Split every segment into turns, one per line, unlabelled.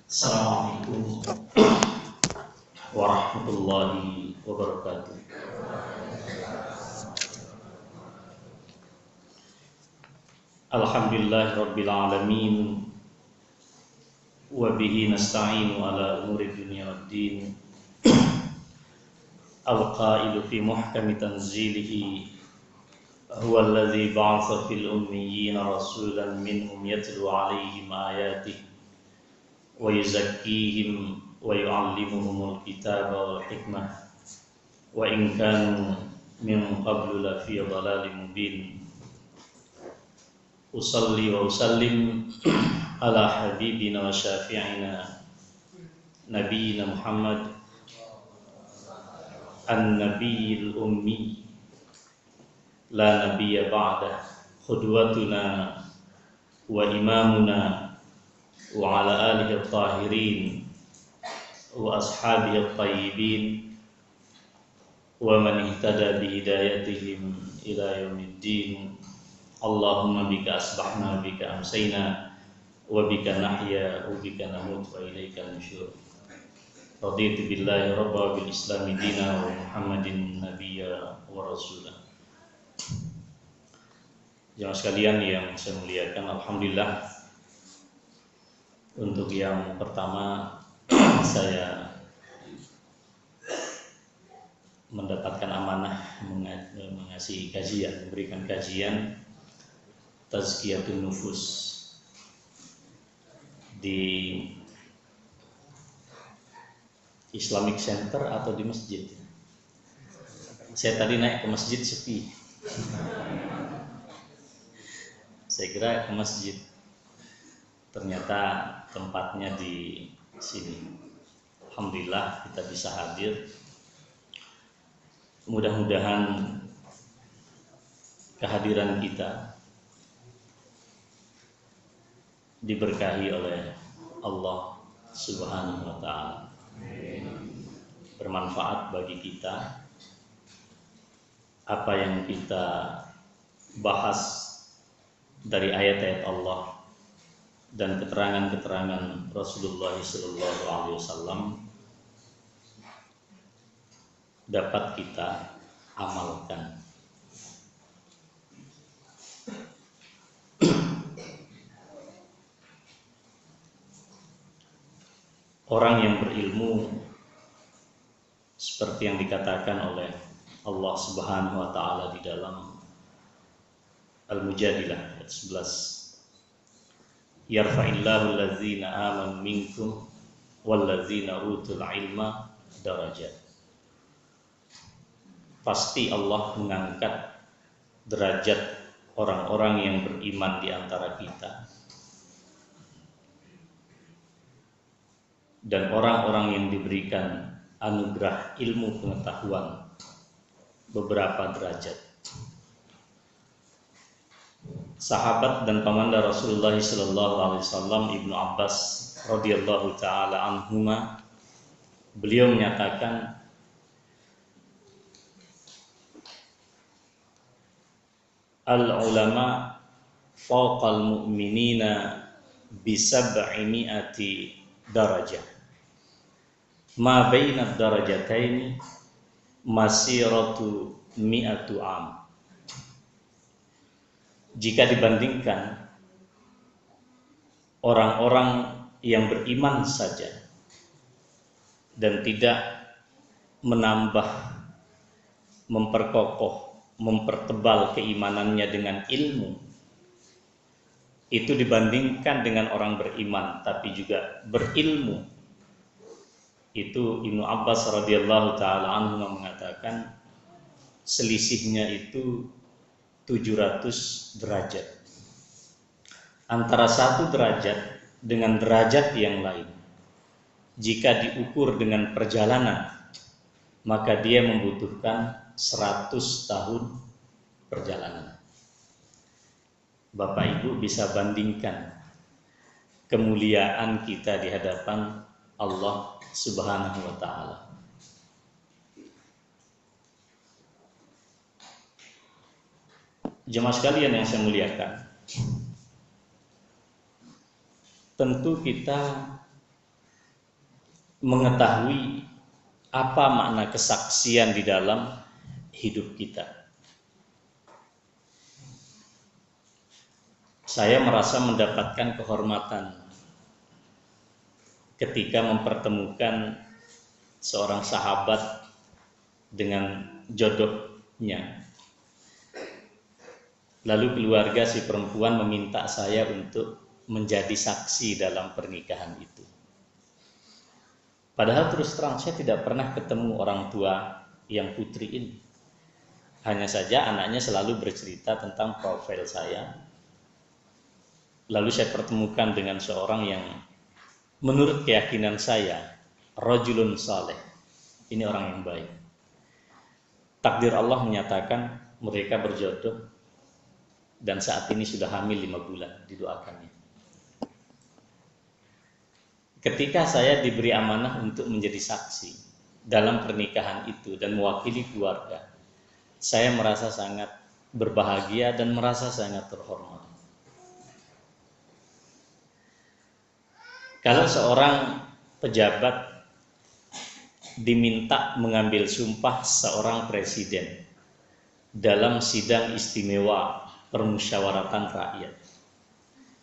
Assalamualaikum warahmatullahi wabarakatuh. Alhamdulillah rabbil alamin wa bihi nasta'inu ala umuri dunya waddin. Al-qailu fi muhkami tanzilihi huwa alladhi ba'atha fil ummiyina rasulan minhum yatlu 'alaihim ayatihi wa yuzakkihim wa yu'allimuhumul kitaba wal hikmah wa in kanu min qablu la fi dhalalin mubin. Usalli wa usallim ala habibina wa syafi'ina nabiyina Muhammad an-nabiyil ummi la nabiyya ba'dah, qudwatuna wa imamuna wa ala alihi at-tahirin wa ashabihi at-tayyibin wa man ihtada bi hidayatihim ila yaumiddin. Allahumma bika asbahna wa bika amsayna wa bika nahya wa bika namut wa ilaika nusyur. Raditu billahi rabba bil islami dina wa Muhammadin nabiyya wa rasulah. Jemaah sekalian yang saya muliakan, alhamdulillah untuk yang pertama saya mendapatkan amanah mengasihi kajian, memberikan kajian Tazkiyatun Nufus di Islamic Center atau di masjid. Saya tadi naik ke masjid sepi. Saya kira ke masjid. Ternyata tempatnya di sini. Alhamdulillah kita bisa hadir. Mudah-mudahan kehadiran kita diberkahi oleh Allah Subhanahu wa ta'ala, bermanfaat bagi kita. Apa yang kita bahas dari ayat-ayat Allah dan keterangan-keterangan Rasulullah SAW dapat kita amalkan. Orang yang berilmu seperti yang dikatakan oleh Allah Subhanahu wa ta'ala di dalam Al-Mujadilah ayat 11. Yarfa'illahu allazina amanu minkum wallazina utul ilma darajat. Pasti Allah mengangkat derajat orang-orang yang beriman di antara kita dan orang-orang yang diberikan anugerah ilmu pengetahuan beberapa derajat. Sahabat dan pamanda Rasulullah SAW Ibnu Abbas radhiyallahu taala anhuma, beliau menyatakan, al-ulama fawqal mu'minina bi 700 darajah, ma baina darajataini masiratu 100 am. Jika dibandingkan orang-orang yang beriman saja dan tidak menambah, memperkokoh, mempertebal keimanannya dengan ilmu, itu dibandingkan dengan orang beriman tapi juga berilmu, itu Ibnu Abbas radhiyallahu taala anhu mengatakan selisihnya itu 700 derajat. Antara satu derajat dengan derajat yang lain, jika diukur dengan perjalanan, maka dia membutuhkan 100 tahun perjalanan. Bapak Ibu bisa bandingkan kemuliaan kita di hadapan Allah Subhanahu wa ta'ala. Jemaah sekalian yang saya muliakan, tentu kita mengetahui apa makna kesaksian di dalam hidup kita. Saya merasa mendapatkan kehormatan ketika mempertemukan seorang sahabat dengan jodohnya. Lalu keluarga si perempuan meminta saya untuk menjadi saksi dalam pernikahan itu. Padahal terus terang saya tidak pernah ketemu orang tua yang putri ini. Hanya saja anaknya selalu bercerita tentang profil saya. Lalu saya pertemukan dengan seorang yang menurut keyakinan saya rajulun saleh. Ini orang yang baik. Takdir Allah menyatakan mereka berjodoh dan saat ini sudah hamil 5 bulan, didoakannya. Ketika saya diberi amanah untuk menjadi saksi dalam pernikahan itu dan mewakili keluarga, saya merasa sangat berbahagia dan merasa sangat terhormat. Kalau seorang pejabat diminta mengambil sumpah seorang presiden dalam sidang istimewa permusyawaratan rakyat,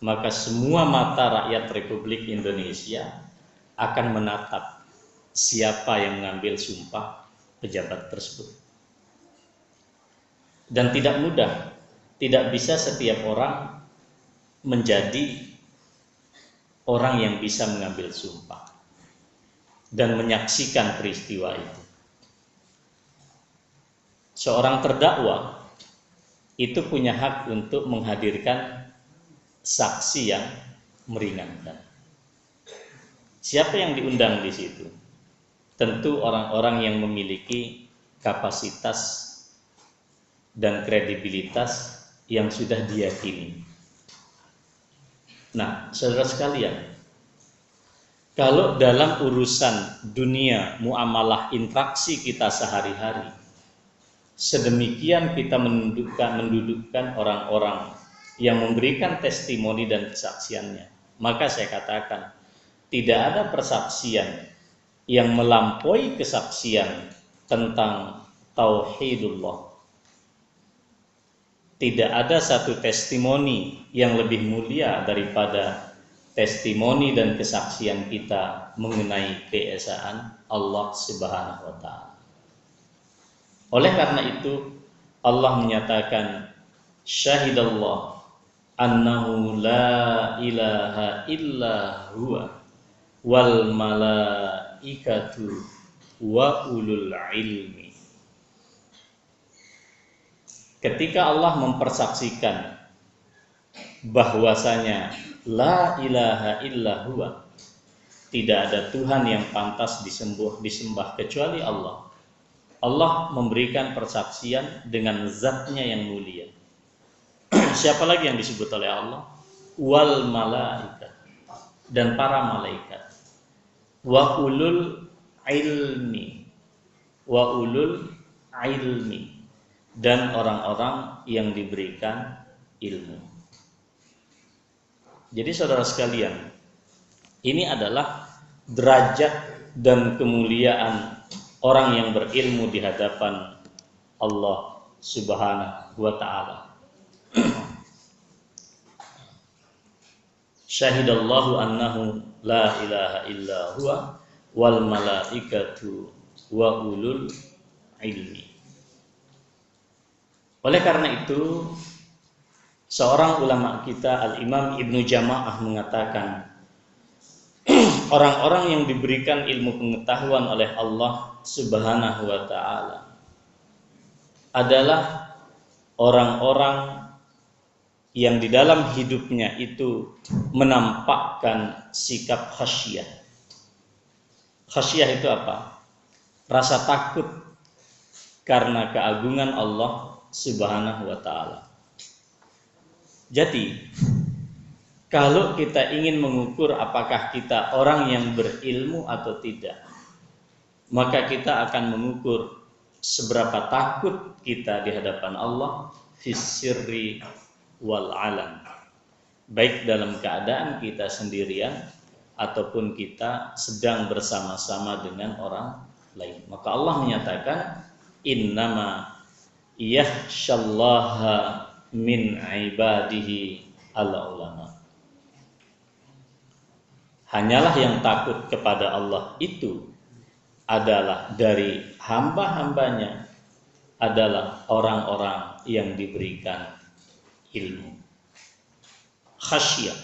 maka semua mata rakyat Republik Indonesia akan menatap siapa yang mengambil sumpah pejabat tersebut. Dan tidak mudah, tidak bisa setiap orang menjadi orang yang bisa mengambil sumpah dan menyaksikan peristiwa itu. Seorang terdakwa itu punya hak untuk menghadirkan saksi yang meringankan. Siapa yang diundang di situ? Tentu orang-orang yang memiliki kapasitas dan kredibilitas yang sudah diyakini. Nah, saudara sekalian, kalau dalam urusan dunia muamalah interaksi kita sehari-hari, sedemikian kita mendudukkan orang-orang yang memberikan testimoni dan kesaksiannya, maka saya katakan tidak ada persaksian yang melampaui kesaksian tentang tauhidullah. Tidak ada satu testimoni yang lebih mulia daripada testimoni dan kesaksian kita mengenai keesaan Allah Subhanahu wa Ta'ala. Oleh karena itu, Allah menyatakan, syahidallah annahu la ilaha illa huwa wal malaikatu wa ulul ilmi. Ketika Allah mempersaksikan bahwasanya la ilaha illa huwa, tidak ada Tuhan yang pantas disembah kecuali Allah. Allah memberikan persaksian dengan zatnya yang mulia. Siapa lagi yang disebut oleh Allah? Wal malaikat, dan para malaikat. Wa ulul ilmi, wa ulul ilmi, dan orang-orang yang diberikan ilmu. Jadi saudara sekalian, ini adalah derajat dan kemuliaan orang yang berilmu di hadapan Allah Subhanahu wa Ta'ala. Syahidallahu annahu la ilaha illa huwa wal malaikatu wa ulul ilmi. Oleh karena itu, seorang ulama kita, Al-Imam Ibnu Jama'ah, mengatakan orang-orang yang diberikan ilmu pengetahuan oleh Allah Subhanahu wa Ta'ala adalah orang-orang yang di dalam hidupnya itu menampakkan sikap khasyah. Khasyah itu apa? Rasa takut karena keagungan Allah Subhanahu wa Ta'ala. Jadi, kalau kita ingin mengukur apakah kita orang yang berilmu atau tidak, maka kita akan mengukur seberapa takut kita di hadapan Allah fis sirri wal alam, baik dalam keadaan kita sendirian ataupun kita sedang bersama-sama dengan orang lain. Maka Allah menyatakan innama yakhsyallaha min ibadihi al-ulama. Hanyalah yang takut kepada Allah itu adalah dari hamba-hambanya adalah orang-orang yang diberikan ilmu. Khasyah.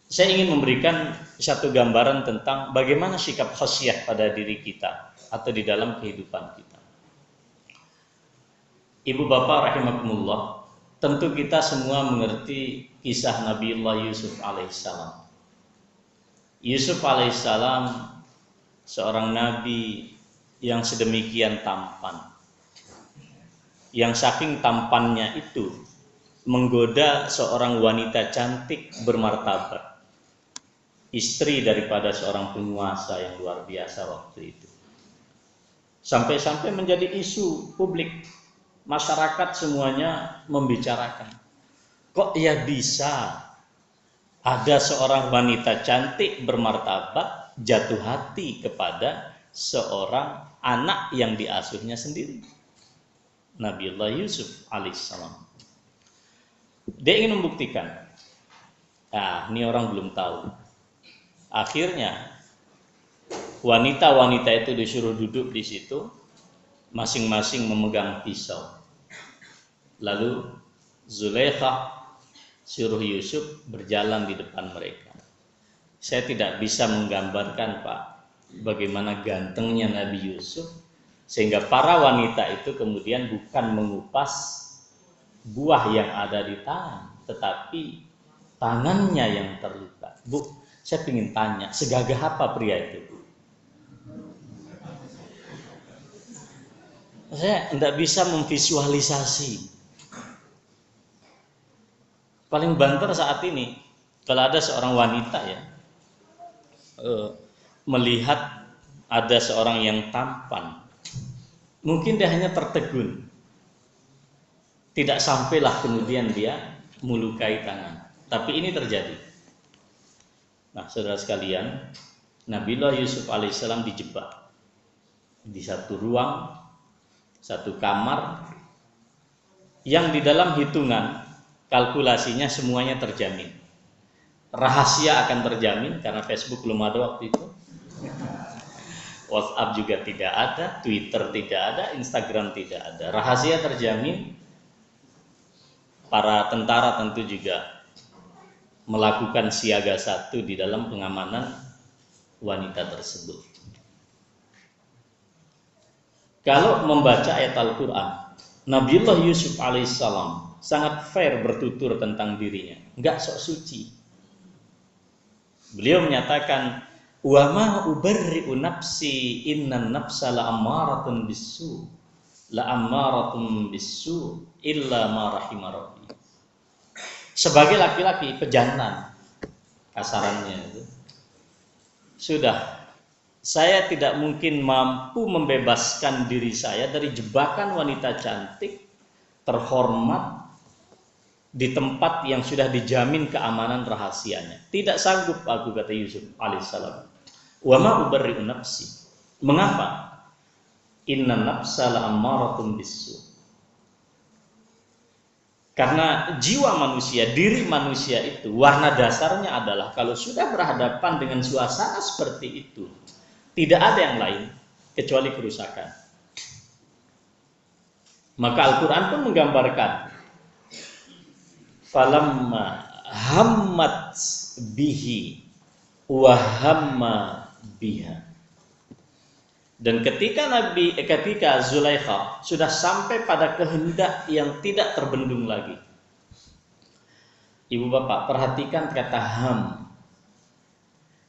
Saya ingin memberikan satu gambaran tentang bagaimana sikap khasyah pada diri kita atau di dalam kehidupan kita. Ibu bapak rahimakumullah, tentu kita semua mengerti kisah Nabiullah Yusuf alaihissalam. Yusuf alaihissalam seorang nabi yang sedemikian tampan, yang saking tampannya itu menggoda seorang wanita cantik bermartabat, istri daripada seorang penguasa yang luar biasa waktu itu. Sampai-sampai menjadi isu publik, masyarakat semuanya membicarakan, kok ya bisa ada seorang wanita cantik bermartabat jatuh hati kepada seorang anak yang diasuhnya sendiri, Nabiullah Yusuf alaihissalam. Dia ingin membuktikan, ini orang belum tahu. Akhirnya wanita-wanita itu disuruh duduk di situ, masing-masing memegang pisau. Lalu Zulaikha suruh Yusuf berjalan di depan mereka. Saya tidak bisa menggambarkan, Pak, bagaimana gantengnya Nabi Yusuf sehingga para wanita itu kemudian bukan mengupas buah yang ada di tangan, tetapi tangannya yang terluka. Bu, saya ingin tanya, segagah apa pria itu, Bu? Saya tidak bisa memvisualisasi. Paling banter saat ini, kalau ada seorang wanita ya melihat ada seorang yang tampan, mungkin dia hanya tertegun, tidak sampailah kemudian dia melukai tangan. Tapi ini terjadi. Nah, saudara sekalian, Nabiullah Yusuf alaihissalam dijebak di satu ruang, satu kamar yang di dalam hitungan kalkulasinya semuanya terjamin. Rahasia akan terjamin karena Facebook belum ada waktu itu. WhatsApp juga tidak ada, Twitter tidak ada, Instagram tidak ada. Rahasia terjamin. Para tentara tentu juga melakukan siaga satu di dalam pengamanan wanita tersebut. Kalau membaca ayat Al-Quran, Nabiullah Yusuf alaihissalam sangat fair bertutur tentang dirinya, enggak sok suci. Beliau menyatakan, wa ma ubarri'u nafsi innan nafsa la'ammaratun bisu illa ma rahima rabbi. Sebagai laki-laki pejantan, kasarannya itu, sudah saya tidak mungkin mampu membebaskan diri saya dari jebakan wanita cantik terhormat di tempat yang sudah dijamin keamanan rahasianya. Tidak sanggup aku, kata Yusuf alaihissalam. Wa ma ubarri'u nafsi. Mengapa? Inna nafsa la'ammaratun bisu. Karena jiwa manusia, diri manusia itu warna dasarnya adalah kalau sudah berhadapan dengan suasana seperti itu, tidak ada yang lain kecuali kerusakan. Maka Al-Quran pun menggambarkan, falamma hammat bihi wa hamma biha. Dan ketika Zulaikha sudah sampai pada kehendak yang tidak terbendung lagi. Ibu bapak, perhatikan kata ham.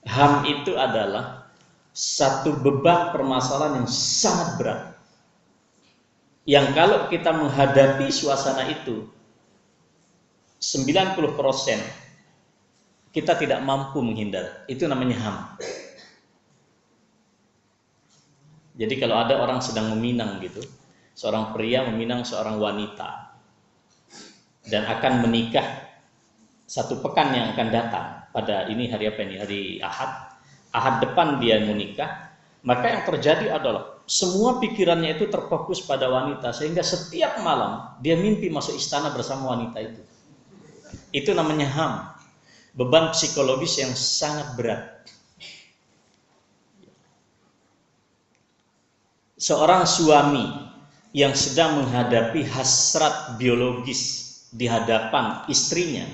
Ham itu adalah satu beban permasalahan yang sangat berat. Yang kalau kita menghadapi suasana itu 90% kita tidak mampu menghindar. Itu namanya ham. Jadi kalau ada orang sedang meminang gitu, seorang pria meminang seorang wanita dan akan menikah 1 pekan yang akan datang, pada ini hari apa ini? Hari Ahad depan dia menikah, maka yang terjadi adalah semua pikirannya itu terfokus pada wanita, sehingga setiap malam dia mimpi masuk istana bersama wanita itu. Itu namanya ham, beban psikologis yang sangat berat. Seorang suami yang sedang menghadapi hasrat biologis di hadapan istrinya,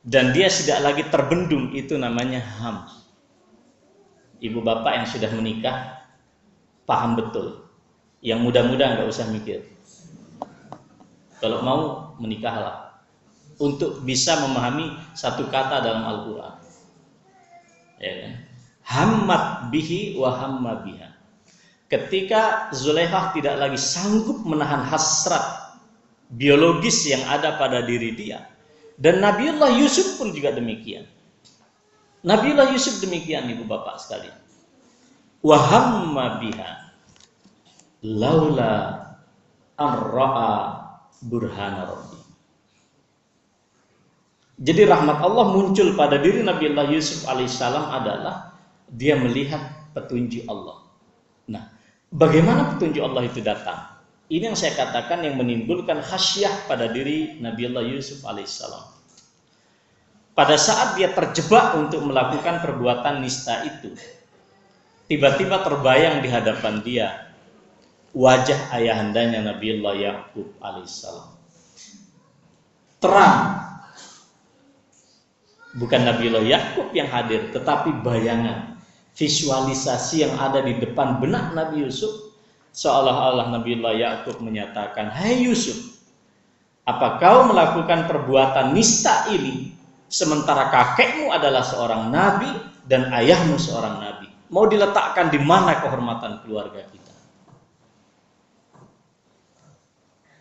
dan dia tidak lagi terbendung, itu namanya ham. Ibu bapak yang sudah menikah paham betul. Yang muda-muda nggak usah mikir. Kalau mau menikahlah untuk bisa memahami 1 kata dalam Al-Quran. Ya kan? Hammat bihi wa hamma biha. Ketika Zulaikha tidak lagi sanggup menahan hasrat biologis yang ada pada diri dia. Dan Nabiullah Yusuf pun juga demikian. Nabiullah Yusuf demikian, ibu bapak sekalian. Wa hamma biha laula an ra'a burhana rabbi. Jadi rahmat Allah muncul pada diri Nabiullah Yusuf alaihissalam adalah dia melihat petunjuk Allah. Nah, bagaimana petunjuk Allah itu datang? Ini yang saya katakan yang menimbulkan khasyah pada diri Nabiullah Yusuf alaihissalam. Pada saat dia terjebak untuk melakukan perbuatan nista itu, tiba-tiba terbayang di hadapan dia wajah ayahandanya Nabiullah Yakub alaihissalam. Terang. Bukan Nabiullah Yakub yang hadir, tetapi bayangan, visualisasi yang ada di depan benak Nabi Yusuf. Seolah-olah Nabiullah Yakub menyatakan, "Hai Yusuf, apa kau melakukan perbuatan nista ini sementara kakekmu adalah seorang nabi dan ayahmu seorang nabi? Mau diletakkan di mana kehormatan keluarga kita?"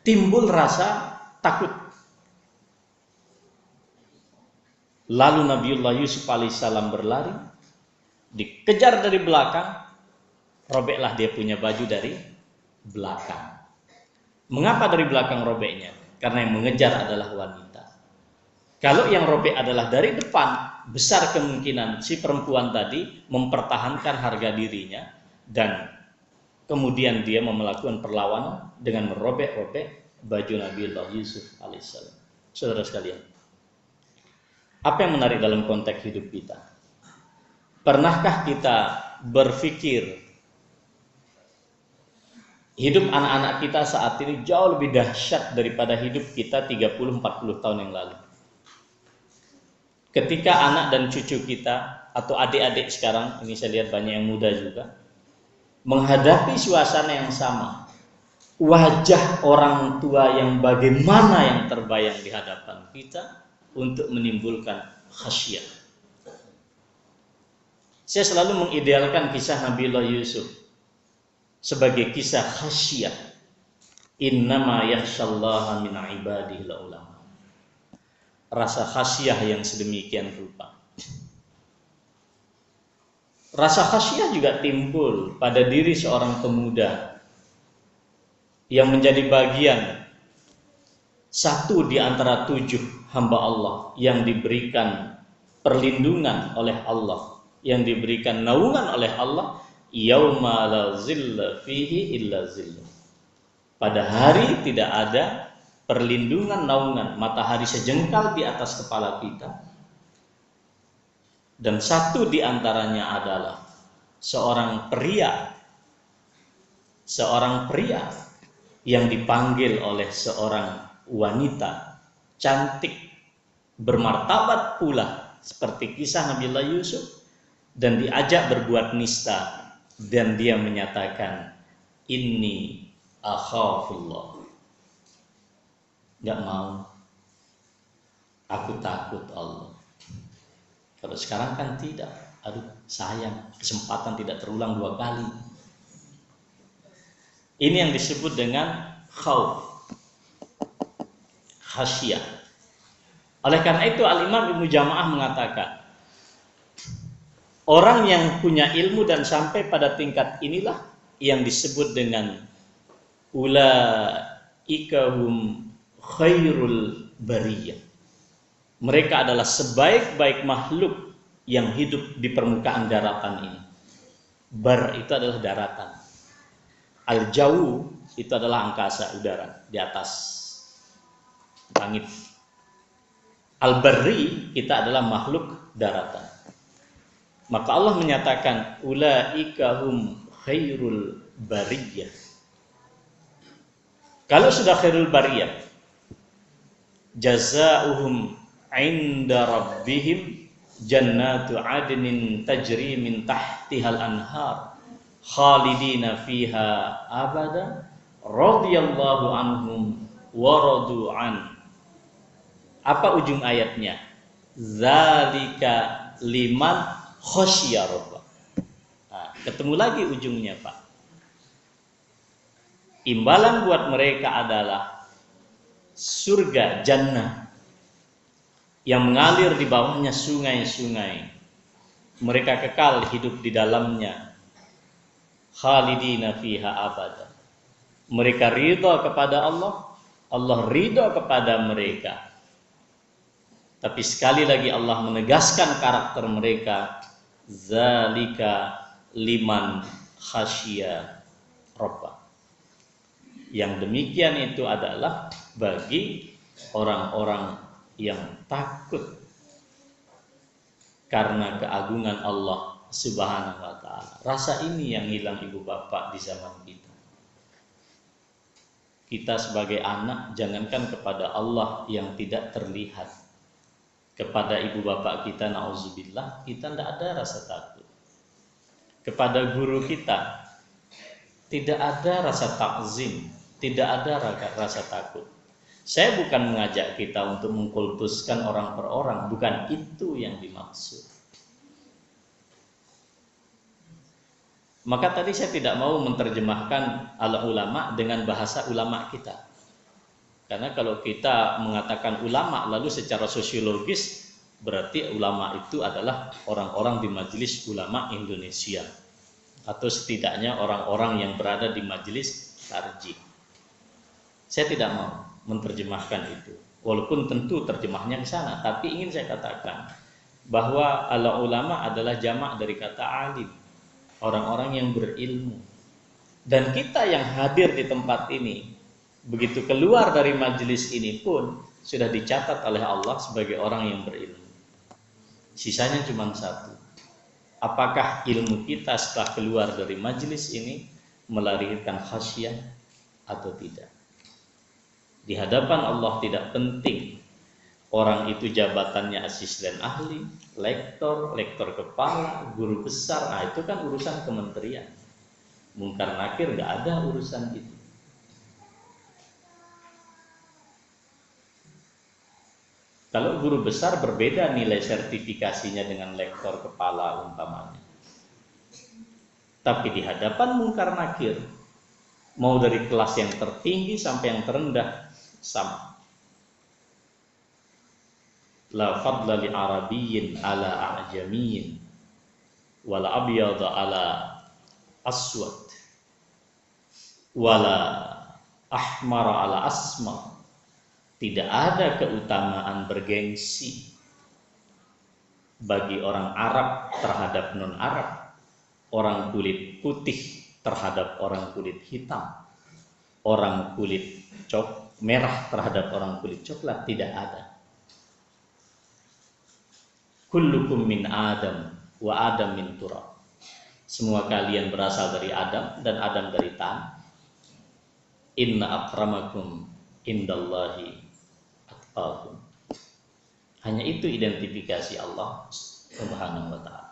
Timbul rasa takut. Lalu Nabiullah Yusuf alaihissalam berlari, dikejar dari belakang. Robeklah dia punya baju dari belakang. Mengapa dari belakang robeknya? Karena yang mengejar adalah wanita. Kalau yang robek adalah dari depan, besar kemungkinan si perempuan tadi mempertahankan harga dirinya dan kemudian dia melakukan perlawanan dengan merobek-robek baju Nabiullah Yusuf alaihissalam. Saudara sekalian, apa yang menarik dalam konteks hidup kita? Pernahkah kita berpikir hidup anak-anak kita saat ini jauh lebih dahsyat daripada hidup kita 30-40 tahun yang lalu? Ketika anak dan cucu kita atau adik-adik sekarang, ini saya lihat banyak yang muda juga, menghadapi suasana yang sama, wajah orang tua yang bagaimana yang terbayang di hadapan kita untuk menimbulkan khasyah. Saya selalu mengidealkan kisah Nabiullah Yusuf sebagai kisah khasyah. Innama yakhsyallaha min ibadihi ulama. Rasa khasyah yang sedemikian rupa. Rasa khasyah juga timbul pada diri seorang pemuda yang menjadi bagian 1 di antara 7 hamba Allah yang diberikan perlindungan oleh Allah, yang diberikan naungan oleh Allah. Yauma la zilla fihi illa zilluh. Pada hari tidak ada perlindungan naungan matahari sejengkal di atas kepala kita. Dan 1 di antaranya adalah seorang pria yang dipanggil oleh seorang wanita cantik, bermartabat pula seperti kisah Nabiullah Yusuf, dan diajak berbuat nista. Dan dia menyatakan, inni akhafullah. Gak mau, aku takut Allah. Kalau sekarang kan tidak. Aduh sayang, kesempatan tidak terulang 2 kali. Ini yang disebut dengan khauf, khasyah. Oleh karena itu Al-Imam Ibnu Jamaah mengatakan, orang yang punya ilmu dan sampai pada tingkat inilah yang disebut dengan ulaika hum khairul bariyah. Mereka adalah sebaik-baik makhluk yang hidup di permukaan daratan ini. Bar itu adalah daratan. Al-jawu itu adalah angkasa, udara di atas langit. Al-barri kita adalah makhluk daratan. Maka Allah menyatakan ulaika hum khairul bariyah. Kalau sudah khairul bariyah, jazaohum 'inda rabbihim jannatu 'adnin tajri min tahtihal anhar khalidina fiha abada radhiyallahu anhum wa radu an. Apa ujung ayatnya? Zalika liman khasyiya rabbah. Nah, ketemu lagi ujungnya, Pak. Imbalan buat mereka adalah surga jannah yang mengalir di bawahnya sungai-sungai. Mereka kekal hidup di dalamnya. Khalidina fiha abada. Mereka ridha kepada Allah, Allah ridha kepada mereka. Tapi sekali lagi Allah menegaskan karakter mereka, zalika liman khasyiya rabbah. Yang demikian itu adalah bagi orang-orang yang takut karena keagungan Allah Subhanahu wa ta'ala. Rasa ini yang hilang ibu bapak di zaman kita. Kita sebagai anak, jangankan kepada Allah yang tidak terlihat, kepada ibu bapak kita, na'udzubillah, kita tidak ada rasa takut. Kepada guru kita tidak ada rasa takzim, tidak ada rasa takut. Saya bukan mengajak kita untuk mengkultuskan orang per orang, bukan itu yang dimaksud. Maka tadi saya tidak mau menerjemahkan al-ulama dengan bahasa ulama kita. Karena kalau kita mengatakan ulama lalu secara sosiologis, berarti ulama itu adalah orang-orang di majelis ulama Indonesia, atau setidaknya orang-orang yang berada di majelis tarjih. Saya tidak mau menerjemahkan itu, walaupun tentu terjemahnya ke sana, tapi ingin saya katakan bahwa al-ulama adalah jamak dari kata alim, orang-orang yang berilmu. Dan kita yang hadir di tempat ini, begitu keluar dari majelis ini pun sudah dicatat oleh Allah sebagai orang yang berilmu. Sisanya cuma satu. Apakah ilmu kita setelah keluar dari majelis ini melahirkan khasyah atau tidak? Di hadapan Allah tidak penting orang itu jabatannya asisten ahli, lektor kepala, guru besar. Nah, itu kan urusan kementerian. Mungkar nakir nggak ada urusan itu. Kalau guru besar berbeda nilai sertifikasinya dengan lektor kepala umpamanya. Tapi di hadapan mungkar nakir, mau dari kelas yang tertinggi sampai yang terendah sama. La fadla li arabiyyin ala a'jamiyyin wala abyadha ala aswad wala ahmara ala asmar. Tidak ada keutamaan bergengsi bagi orang Arab terhadap non-Arab, orang kulit putih terhadap orang kulit hitam, orang kulit merah terhadap orang kulit coklat. Tidak ada. Kullukum min Adam wa Adam min turab. Semua kalian berasal dari Adam dan Adam dari tanah. Inna akramakum indallahi atqakum. Hanya itu identifikasi Allah Subhanahu wa ta'ala.